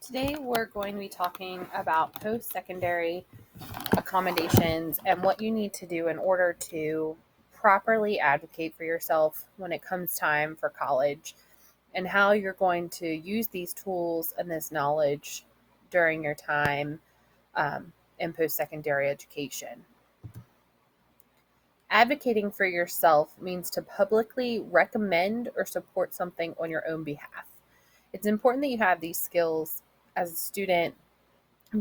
Today we're going to be talking about post-secondary accommodations and what you need to do in order to properly advocate for yourself when it comes time for college and how you're going to use these tools and this knowledge during your time in post-secondary education. Advocating for yourself means to publicly recommend or support something on your own behalf. It's important that you have these skills as a student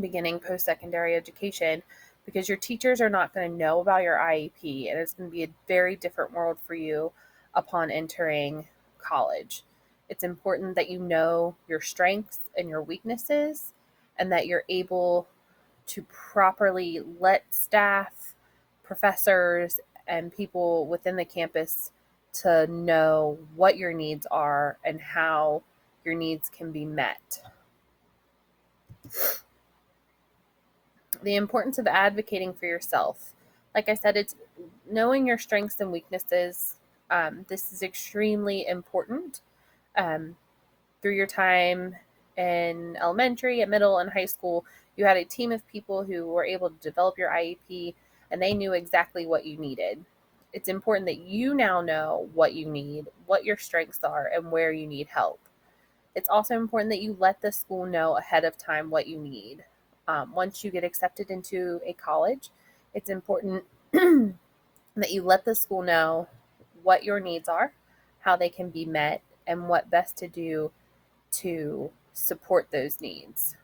beginning post-secondary education because your teachers are not going to know about your IEP, and it's going to be a very different world for you upon entering college. It's important that you know your strengths and your weaknesses and that you're able to properly let staff, professors, and people within the campus to know what your needs are and how your needs can be met. The importance of advocating for yourself. Like I said, it's knowing your strengths and weaknesses. This is extremely important. Through your time in elementary, at middle, and high school, you had a team of people who were able to develop your IEP and they knew exactly what you needed. It's important that you now know what you need, what your strengths are, and where you need help. It's also important that you let the school know ahead of time what you need. Once you get accepted into a college, it's important that you let the school know what your needs are, how they can be met, and what best to do to support those needs.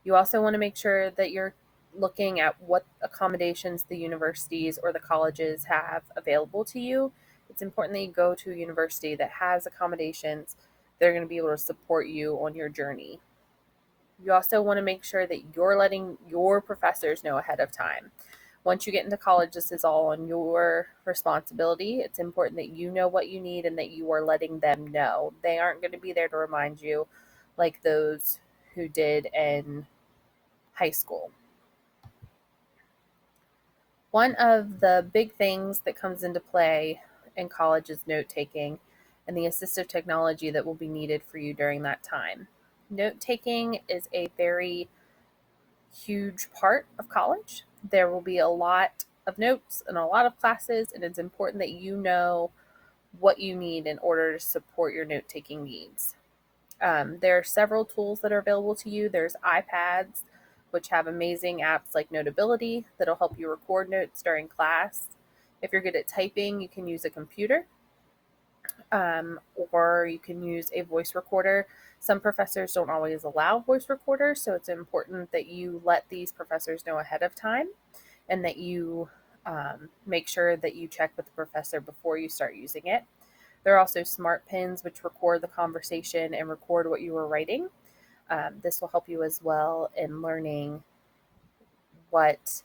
You also want to make sure that you're looking at what accommodations the universities or the colleges have available to you. It's important that you go to a university that has accommodations that are going to be able to support you on your journey. You also want to make sure that you're letting your professors know ahead of time. Once you get into college, this is all on your responsibility. It's important that you know what you need and that you are letting them know. They aren't going to be there to remind you like those who did in high school. One of the big things that comes into play in college is note taking and the assistive technology that will be needed for you during that time. Note taking is a very huge part of college. There will be a lot of notes and a lot of classes, and it's important that you know what you need in order to support your note taking needs. There are several tools that are available to you. There's iPads, which have amazing apps like Notability that'll help you record notes during class. If you're good at typing, you can use a computer, or you can use a voice recorder. Some professors don't always allow voice recorders, so it's important that you let these professors know ahead of time and that you make sure that you check with the professor before you start using it. There are also smart pens, which record the conversation and record what you were writing. This will help you as well in learning what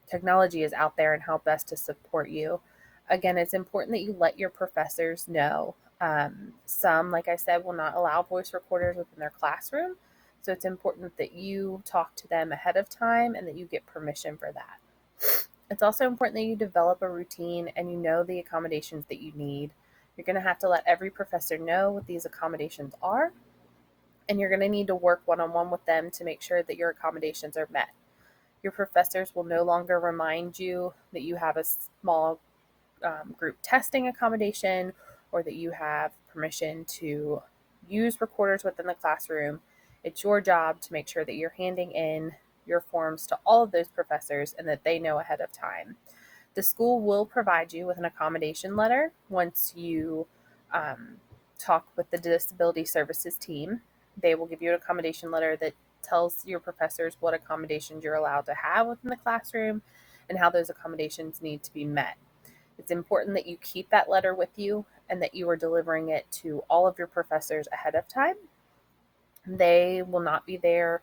technology is out there and how best to support you. Again, it's important that you let your professors know. Some, like I said, will not allow voice recorders within their classroom. So it's important that you talk to them ahead of time and that you get permission for that. It's also important that you develop a routine and you know the accommodations that you need. You're going to have to let every professor know what these accommodations are, and you're going to need to work one-on-one with them to make sure that your accommodations are met. Your professors will no longer remind you that you have a small group testing accommodation or that you have permission to use recorders within the classroom. It's your job to make sure that you're handing in your forms to all of those professors and that they know ahead of time. The school will provide you with an accommodation letter once you talk with the disability services team. They will give you an accommodation letter that tells your professors what accommodations you're allowed to have within the classroom and how those accommodations need to be met. It's important that you keep that letter with you and that you are delivering it to all of your professors ahead of time. They will not be there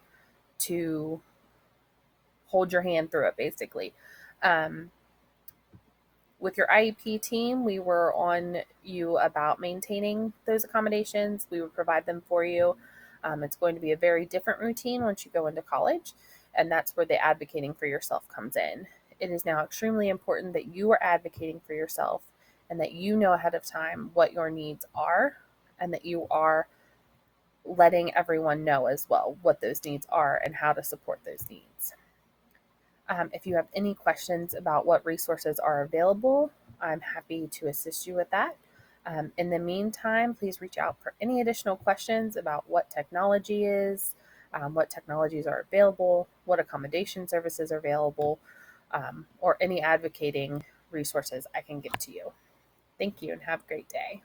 to hold your hand through it, basically. With your IEP team, we were on you about maintaining those accommodations. We would provide them for you. It's going to be a very different routine once you go into college, and that's where the advocating for yourself comes in. It is now extremely important that you are advocating for yourself and that you know ahead of time what your needs are and that you are letting everyone know as well what those needs are and how to support those needs. If you have any questions about what resources are available, I'm happy to assist you with that. In the meantime, please reach out for any additional questions about what technology is, what technologies are available, what accommodation services are available, or any advocating resources I can give to you. Thank you and have a great day.